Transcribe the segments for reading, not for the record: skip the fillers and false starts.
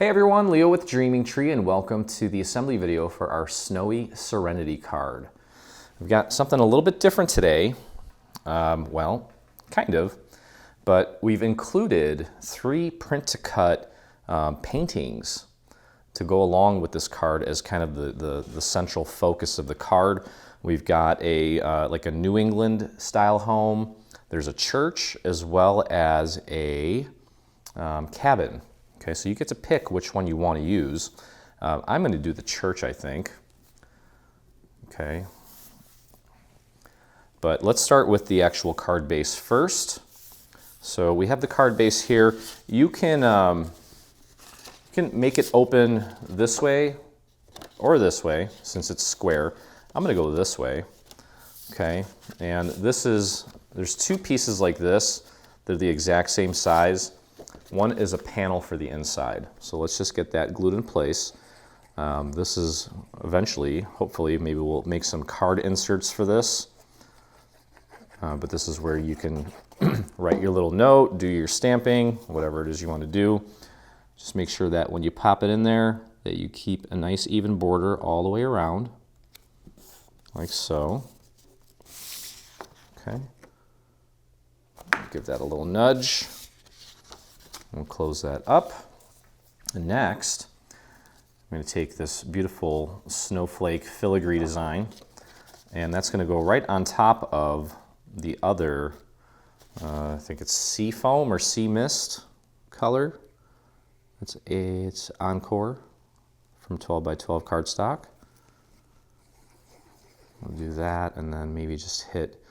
Hey everyone, Leo with Dreaming Tree, and welcome to the assembly video for our Snowy Serenity card. We've got something a little bit different today. Well, kind of, but we've included 3 print-to-cut paintings to go along with this card as kind of the central focus of the card. We've got like a New England style home. There's a church as well as a cabin. Okay, so you get to pick which one you want to use. I'm going to do the church, I think. Okay. But let's start with the actual card base first. So we have the card base here. You can make it open this way or this way, since it's square. I'm going to go this way. Okay, and there's 2 pieces like this. They're the exact same size. One is a panel for the inside. So let's just get that glued in place. This is eventually, hopefully, maybe we'll make some card inserts for this. But this is where you can write your little note, do your stamping, whatever it is you want to do. Just make sure that when you pop it in there, that you keep a nice even border all the way around, like so. Okay. Give that a little nudge. We'll close that up. And next, I'm going to take this beautiful snowflake filigree design, and that's going to go right on top of the other, I think it's sea foam or sea mist color. It's Encore from 12 by 12 cardstock. We'll do that, and then maybe just hit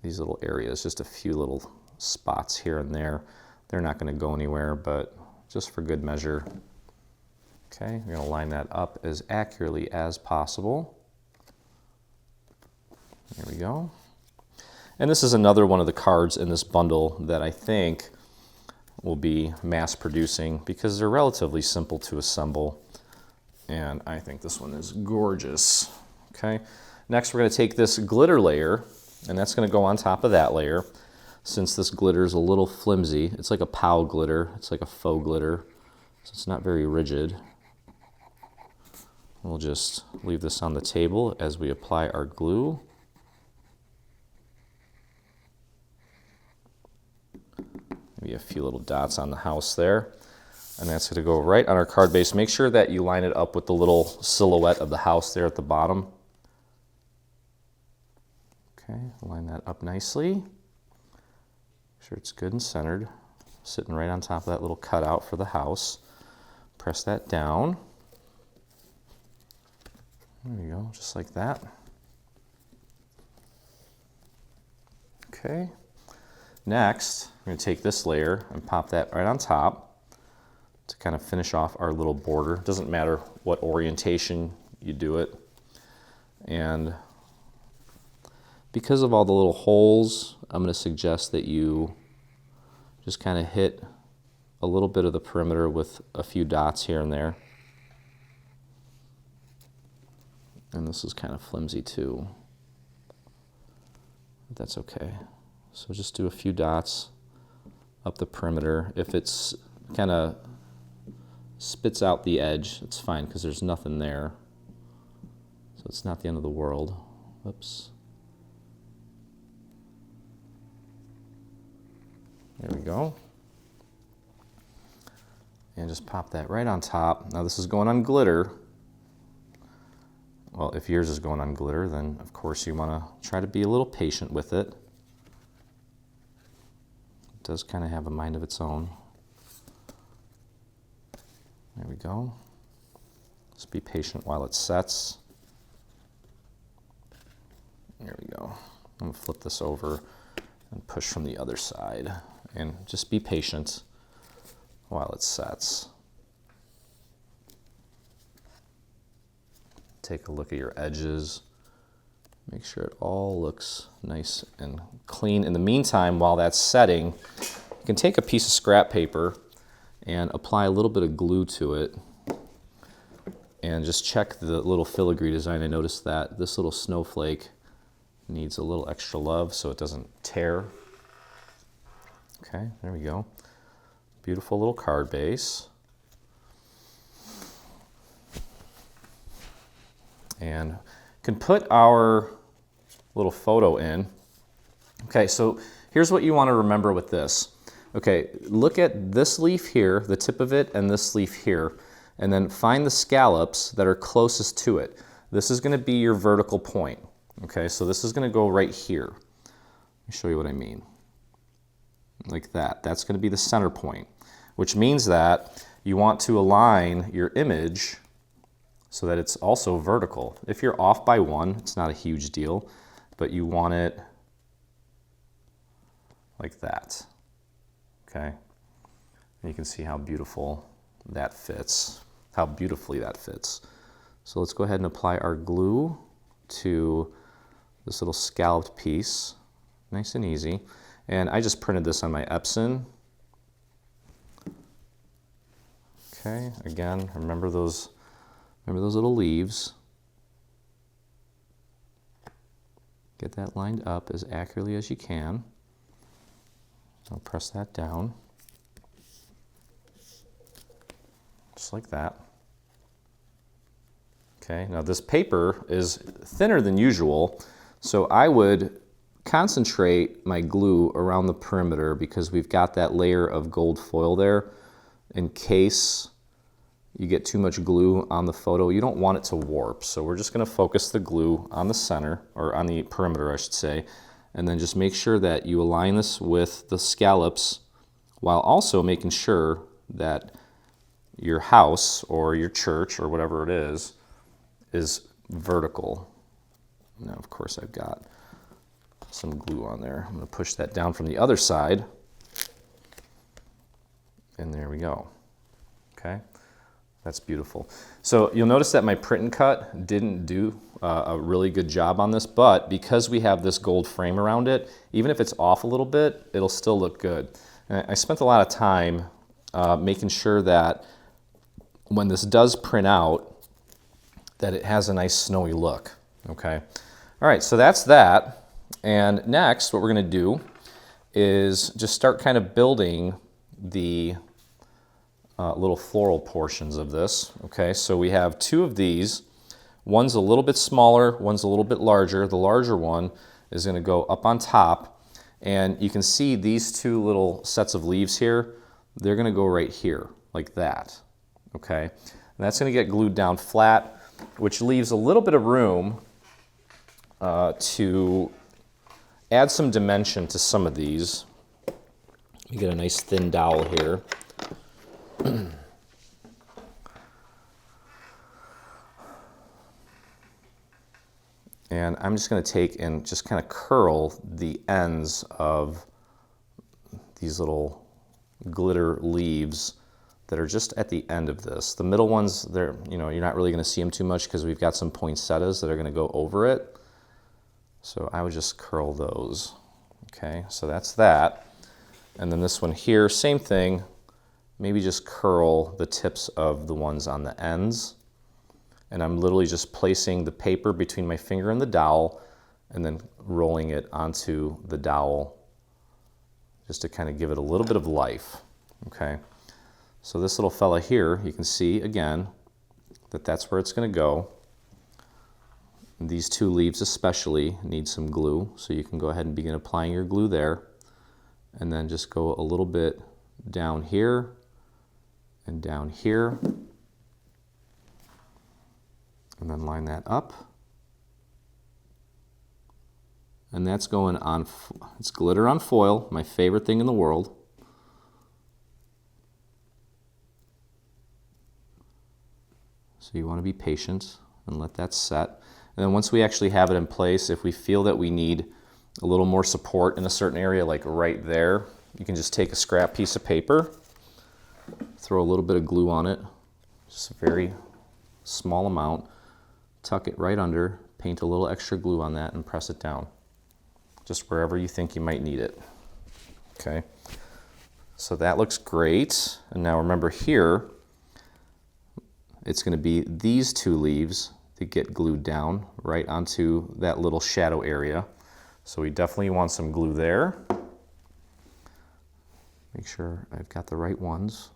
these little areas, just a few little spots here and there. They're not going to go anywhere, but just for good measure. Okay, we're going to line that up as accurately as possible. There we go. And this is another one of the cards in this bundle that I think will be mass producing because they're relatively simple to assemble. And I think this one is gorgeous. Okay, next we're going to take this glitter layer, and that's going to go on top of that layer. Since this glitter is a little flimsy, it's like a POW glitter, it's like a faux glitter, so it's not very rigid. We'll just leave this on the table as we apply our glue. Maybe a few little dots on the house there. And that's going to go right on our card base. Make sure that you line it up with the little silhouette of the house there at the bottom. Okay, line that up nicely. Make sure it's good and centered, sitting right on top of that little cutout for the house. Press that down. There you go, just like that. Okay. Next, we're going to take this layer and pop that right on top to kind of finish off our little border. It doesn't matter what orientation you do it. And because of all the little holes, I'm going to suggest that you just kind of hit a little bit of the perimeter with a few dots here and there. And this is kind of flimsy too. But that's okay. So just do a few dots up the perimeter. If it's kind of spits out the edge, it's fine because there's nothing there. So it's not the end of the world. Whoops. There we go. And just pop that right on top. Now this is going on glitter. Well, if yours is going on glitter, then of course you want to try to be a little patient with it. It does kind of have a mind of its own. There we go. Just be patient while it sets. There we go. I'm going to flip this over and push from the other side. And just be patient while it sets. Take a look at your edges. Make sure it all looks nice and clean. In the meantime, while that's setting, you can take a piece of scrap paper and apply a little bit of glue to it. And just check the little filigree design. I noticed that this little snowflake needs a little extra love so it doesn't tear. Okay, there we go. Beautiful little card base. and can put our little photo in. Okay, so here's what you want to remember with this. Okay, look at this leaf here, the tip of it, and this leaf here, and then find the scallops that are closest to it. This is going to be your vertical point. Okay, so this is going to go right here. Let me show you what I mean. Like that. That's going to be the center point, which means that you want to align your image so that it's also vertical. If you're off by one, it's not a huge deal, but you want it like that. Okay, and you can see how beautiful that fits, how beautifully that fits. So let's go ahead and apply our glue to this little scalloped piece, nice and easy. And I just printed this on my Epson. Okay, again, remember those little leaves. Get that lined up as accurately as you can. I'll press that down, just like that. Okay, now this paper is thinner than usual, so I would concentrate my glue around the perimeter because we've got that layer of gold foil there in case you get too much glue on the photo. You don't want it to warp, so we're just going to focus the glue on the center, or on the perimeter I should say, and then just make sure that you align this with the scallops while also making sure that your house or your church or whatever it is vertical. Now of course I've got some glue on there. I'm going to push that down from the other side, and there we go. Okay, that's beautiful. So you'll notice that my print and cut didn't do a really good job on this, but because we have this gold frame around it, even if it's off a little bit, it'll still look good. And I spent a lot of time making sure that when this does print out, that it has a nice snowy look. Okay, all right, so that's that. And next, what we're going to do is just start kind of building the little floral portions of this. Okay, so we have two of these. One's a little bit smaller, one's a little bit larger. The larger one is going to go up on top, and you can see these two little sets of leaves here. They're going to go right here, like that. Okay, and that's going to get glued down flat, which leaves a little bit of room to add some dimension to some of these. You get a nice thin dowel here. And I'm just going to take and just kind of curl the ends of these little glitter leaves that are just at the end of this. The middle ones, they're, you're not really going to see them too much because we've got some poinsettias that are going to go over it. So I would just curl those. Okay, so that's that. And then this one here, same thing. Maybe just curl the tips of the ones on the ends. And I'm literally just placing the paper between my finger and the dowel and then rolling it onto the dowel just to kind of give it a little bit of life. Okay, so this little fella here, you can see again that that's where it's going to go. And these two leaves especially need some glue, so you can go ahead and begin applying your glue there, and then just go a little bit down here and down here, and then line that up. And that's going on, it's glitter on foil, my favorite thing in the world. So you want to be patient and let that set. And then once we actually have it in place, if we feel that we need a little more support in a certain area, like right there, you can just take a scrap piece of paper, throw a little bit of glue on it, just a very small amount, tuck it right under, paint a little extra glue on that, and press it down, just wherever you think you might need it. Okay, so that looks great. And now remember here, it's going to be these two leaves that get glued down right onto that little shadow area. So we definitely want some glue there. Make sure I've got the right ones.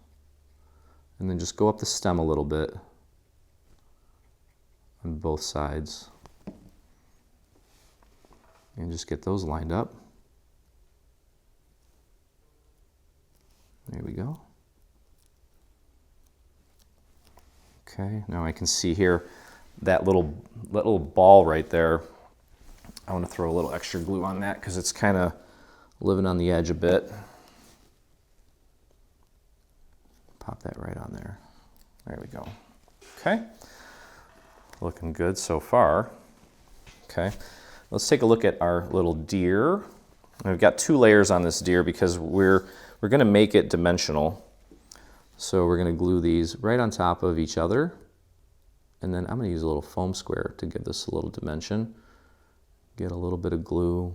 And then just go up the stem a little bit on both sides. And just get those lined up. There we go. Okay, now I can see here that little ball right there. I want to throw a little extra glue on that because it's kind of living on the edge a bit. Pop that right on there. There we go. Okay, looking good so far. Okay, let's take a look at our little deer. We've got 2 layers on this deer because we're going to make it dimensional. So we're going to glue these right on top of each other. And then I'm going to use a little foam square to give this a little dimension. Get a little bit of glue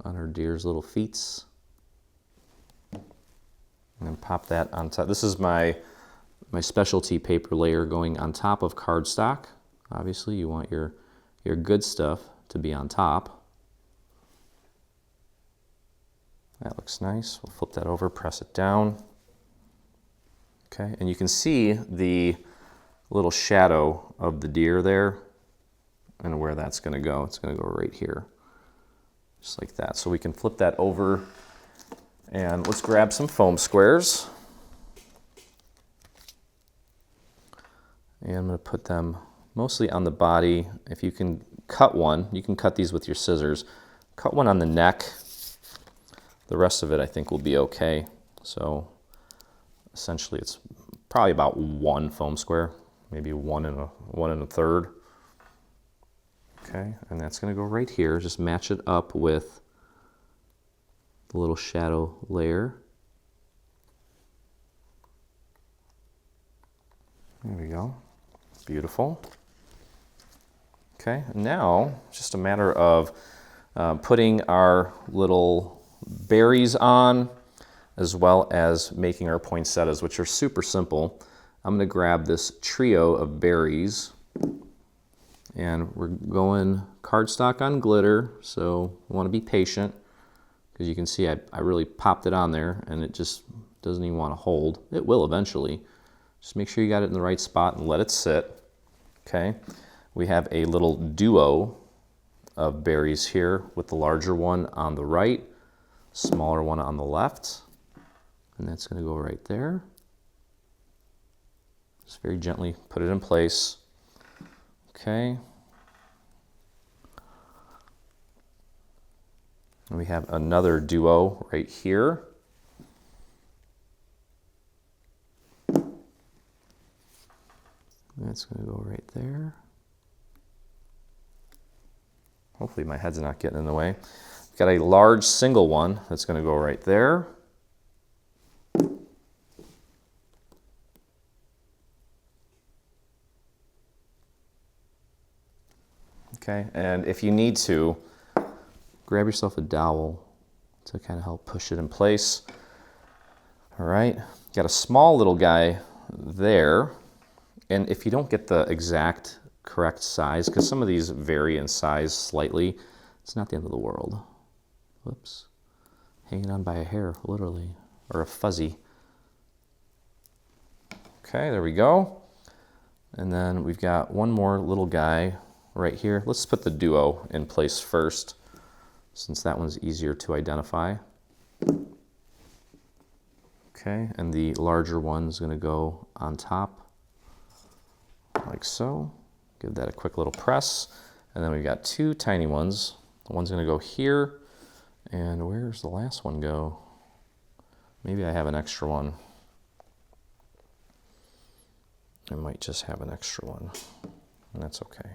on our deer's little feet. And then pop that on top. This is my specialty paper layer going on top of cardstock. Obviously you want your good stuff to be on top. That looks nice. We'll flip that over, press it down. Okay, and you can see the little shadow of the deer there and where that's going to go. It's going to go right here, just like that. So we can flip that over and let's grab some foam squares. And I'm going to put them mostly on the body. If you can cut one, you can cut these with your scissors. Cut one on the neck. The rest of it I think will be okay. So essentially it's probably about 1 foam square, maybe 1 and a third. Okay, and that's going to go right here. Just match it up with the little shadow layer. There we go. Beautiful. Okay, now just a matter of putting our little berries on, as well as making our poinsettias, which are super simple. I'm going to grab this trio of berries, and we're going cardstock on glitter, so you want to be patient, because you can see I really popped it on there, and it just doesn't even want to hold. It will eventually. Just make sure you got it in the right spot and let it sit. Okay, we have a little duo of berries here with the larger one on the right, smaller one on the left. And that's going to go right there. Just very gently put it in place. Okay. And we have another duo right here. That's going to go right there. Hopefully my head's not getting in the way. We've got a large single one that's going to go right there. Okay, and if you need to, grab yourself a dowel to kind of help push it in place. All right, got a small little guy there. And if you don't get the exact correct size, because some of these vary in size slightly, it's not the end of the world. Whoops. Hanging on by a hair, literally, or a fuzzy. Okay, there we go. And then we've got one more little guy right here. Let's put the duo in place first, since that one's easier to identify. Okay, and the larger one's going to go on top, like so. Give that a quick little press. And then we've got 2 tiny ones. One's going to go here. And where's the last one go? Maybe I have an extra one. I might just have an extra one. And that's okay.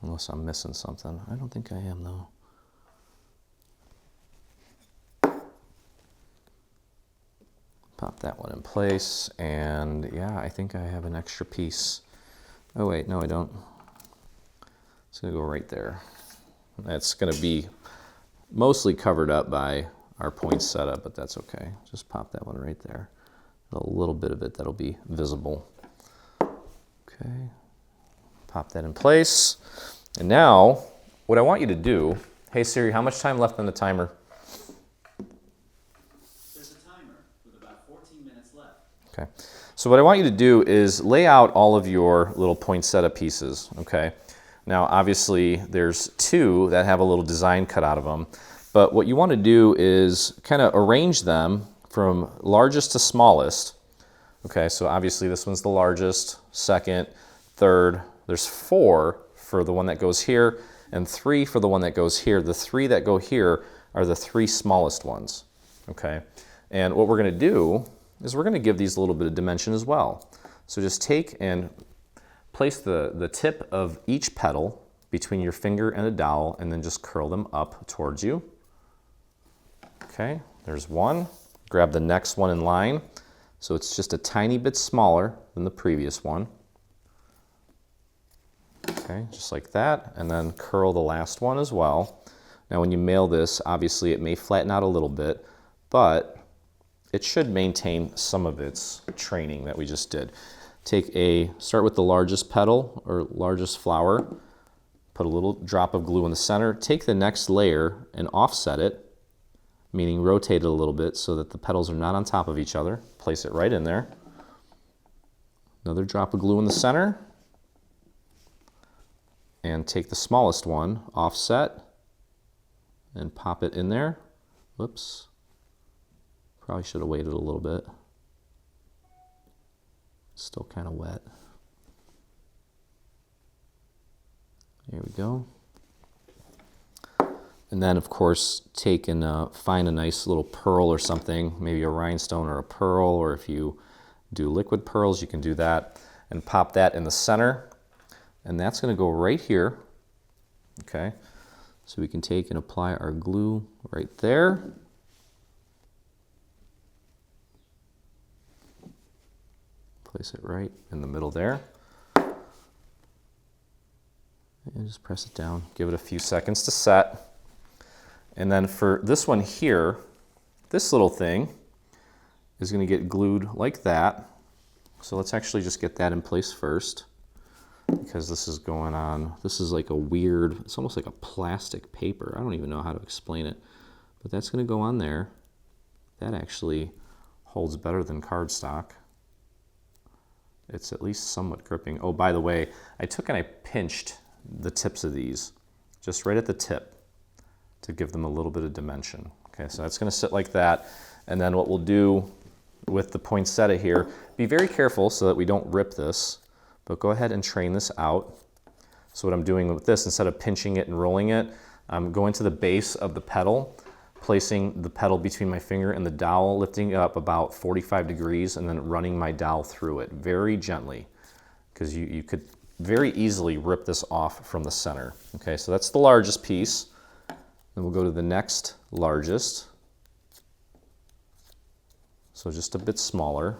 Unless I'm missing something. I don't think I am, though. Pop that one in place, and yeah, I think I have an extra piece. Oh wait, no I don't. It's gonna go right there. That's gonna be mostly covered up by our poinsettia, but that's okay. Just pop that one right there. A little bit of it that'll be visible. Okay, pop that in place. And now, what I want you to do, hey Siri, how much time left on the timer? There's a timer with about 14 minutes left. Okay, So what I want you to do is lay out all of your little poinsettia pieces, okay? Now, obviously, there's two that have a little design cut out of them, but what you want to do is kind of arrange them from largest to smallest. Okay, so obviously this one's the largest, second, third. There's 4 for the one that goes here, and 3 for the one that goes here. The 3 that go here are the 3 smallest ones, okay? And what we're gonna do is we're gonna give these a little bit of dimension as well. So just take and place the tip of each petal between your finger and a dowel, and then just curl them up towards you. Okay, there's one. Grab the next one in line. So it's just a tiny bit smaller than the previous one. Okay, just like that, and then curl the last one as well. Now when you mail this, obviously it may flatten out a little bit, but it should maintain some of its training that we just did. Start with the largest petal or largest flower, put a little drop of glue in the center, take the next layer and offset it, meaning rotate it a little bit so that the petals are not on top of each other. Place it right in there. Another drop of glue in the center, and take the smallest one, offset, and pop it in there. Whoops. Probably should have waited a little bit. Still kind of wet. There we go. And then, of course, take and find a nice little pearl or something, maybe a rhinestone or a pearl, or if you do liquid pearls, you can do that, and pop that in the center. And that's going to go right here. Okay, so we can take and apply our glue right there. Place it right in the middle there. And just press it down. Give it a few seconds to set. And then for this one here, this little thing is going to get glued like that. So let's actually just get that in place first, because this is going on. This is like a weird, it's almost like a plastic paper. I don't even know how to explain it. But that's going to go on there. That actually holds better than cardstock. It's at least somewhat gripping. Oh, by the way, I took and I pinched the tips of these, just right at the tip, to give them a little bit of dimension. Okay, so that's going to sit like that. And then what we'll do with the poinsettia here, be very careful so that we don't rip this, but go ahead and train this out. So what I'm doing with this, instead of pinching it and rolling it, I'm going to the base of the petal, placing the petal between my finger and the dowel, lifting it up about 45 degrees, and then running my dowel through it very gently, because you could very easily rip this off from the center. Okay, so that's the largest piece. Then we'll go to the next largest. So just a bit smaller.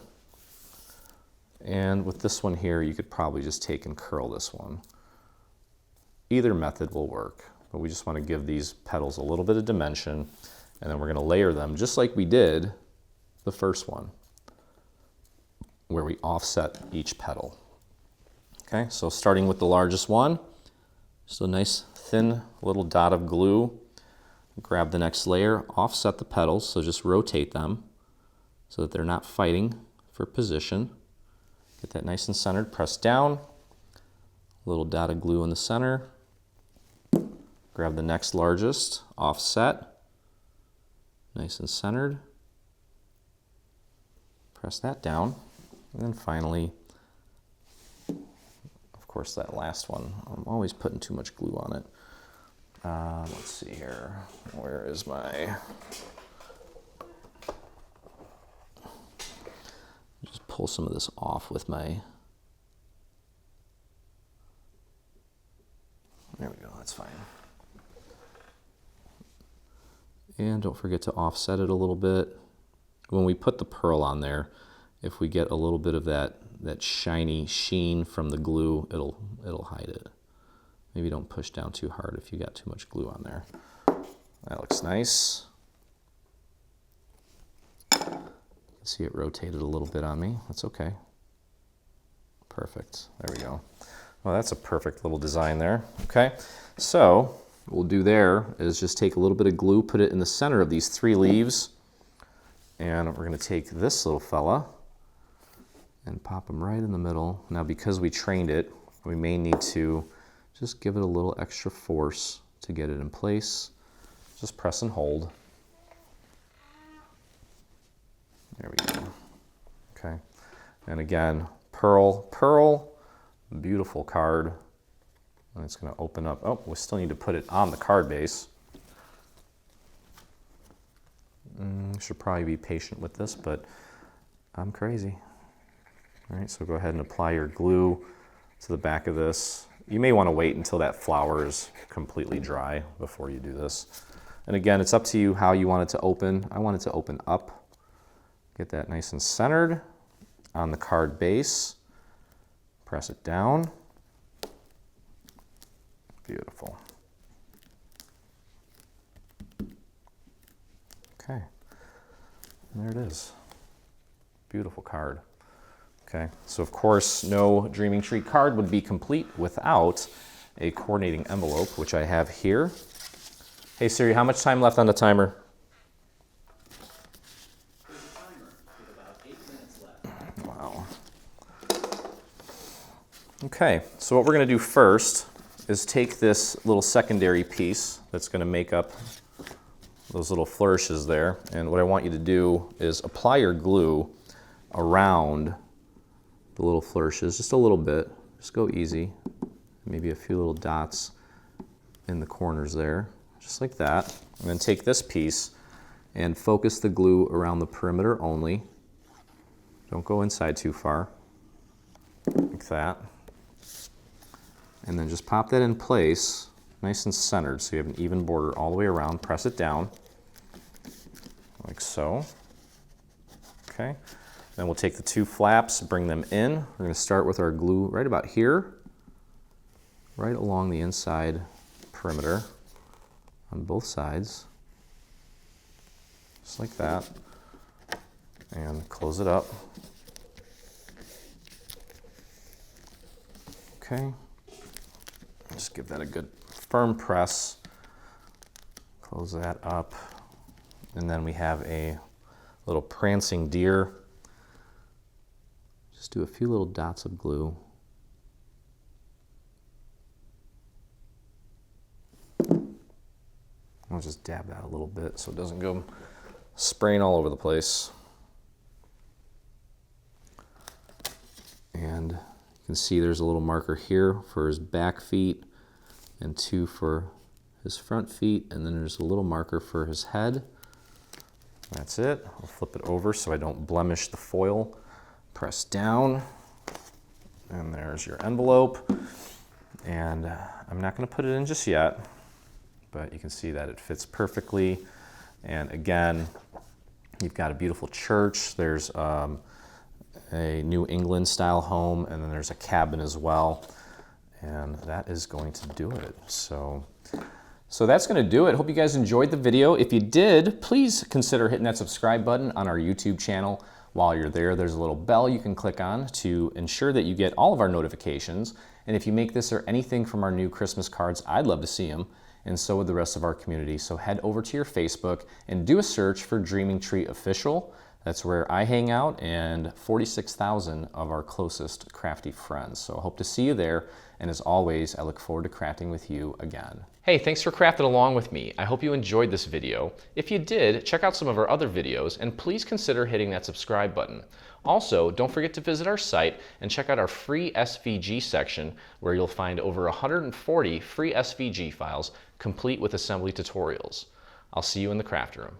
And with this one here, you could probably just take and curl this one. Either method will work, but we just want to give these petals a little bit of dimension, and then we're going to layer them just like we did the first one, where we offset each petal. Okay, so starting with the largest one, just a nice thin little dot of glue. Grab the next layer, offset the petals, so just rotate them so that they're not fighting for position. Get that nice and centered, press down, little dot of glue in the center. Grab the next largest, offset, nice and centered. Press that down, and then finally, of course, that last one. I'm always putting too much glue on it. Let's see here. Where is my... Just pull some of this off with my... There we go, that's fine. And don't forget to offset it a little bit. When we put the pearl on there, if we get a little bit of that shiny sheen from the glue, it'll hide it. Maybe don't push down too hard if you got too much glue on there. That looks nice. You can see it rotated a little bit on me. That's okay. Perfect. There we go. Well, that's a perfect little design there. Okay, so what we'll do there is just take a little bit of glue, put it in the center of these 3 leaves, and we're going to take this little fella, and pop them right in the middle. Now, because we trained it, we may need to just give it a little extra force to get it in place. Just press and hold. There we go. Okay. And again, pearl, beautiful card. And it's going to open up. Oh, we still need to put it on the card base. Should probably be patient with this, but I'm crazy. All right, so go ahead and apply your glue to the back of this. You may want to wait until that flower is completely dry before you do this. And again, it's up to you how you want it to open. I want it to open up. Get that nice and centered on the card base. Press it down. Beautiful. Okay, and there it is. Beautiful card. Okay, so of course, no Dreaming Tree card would be complete without a coordinating envelope, which I have here. Hey Siri, how much time left on the timer? There's a timer with about 8 minutes left. Wow. Okay, so what we're going to do first is take this little secondary piece that's going to make up those little flourishes there, and what I want you to do is apply your glue around the little flourishes, just a little bit. Just go easy. Maybe a few little dots in the corners there, just like that. And then take this piece and focus the glue around the perimeter only. Don't go inside too far, like that. And then just pop that in place, nice and centered, so you have an even border all the way around. Press it down, like so. Okay. Then we'll take the two flaps, bring them in. We're going to start with our glue right about here, right along the inside perimeter on both sides, just like that, and close it up. Okay. Just give that a good firm press. Close that up. And then we have a little prancing deer. Just do a few little dots of glue. I'll just dab that a little bit so it doesn't go spraying all over the place. And you can see there's a little marker here for his back feet and two for his front feet, and then there's a little marker for his head. That's it. I'll flip it over so I don't blemish the foil. Press down, and there's your envelope. And I'm not going to put it in just yet, but you can see that it fits perfectly. And again, you've got a beautiful church. There's a New England style home, and then there's a cabin as well. And that is going to do it. So that's going to do it. Hope you guys enjoyed the video. If you did, please consider hitting that subscribe button on our YouTube channel. While you're there, there's a little bell you can click on to ensure that you get all of our notifications. And if you make this or anything from our new Christmas cards, I'd love to see them. And so would the rest of our community. So head over to your Facebook and do a search for Dreaming Tree Official. That's where I hang out and 46,000 of our closest crafty friends. So I hope to see you there. And as always, I look forward to crafting with you again. Hey, thanks for crafting along with me. I hope you enjoyed this video. If you did, check out some of our other videos and please consider hitting that subscribe button. Also, don't forget to visit our site and check out our free SVG section where you'll find over 140 free SVG files complete with assembly tutorials. I'll see you in the craft room.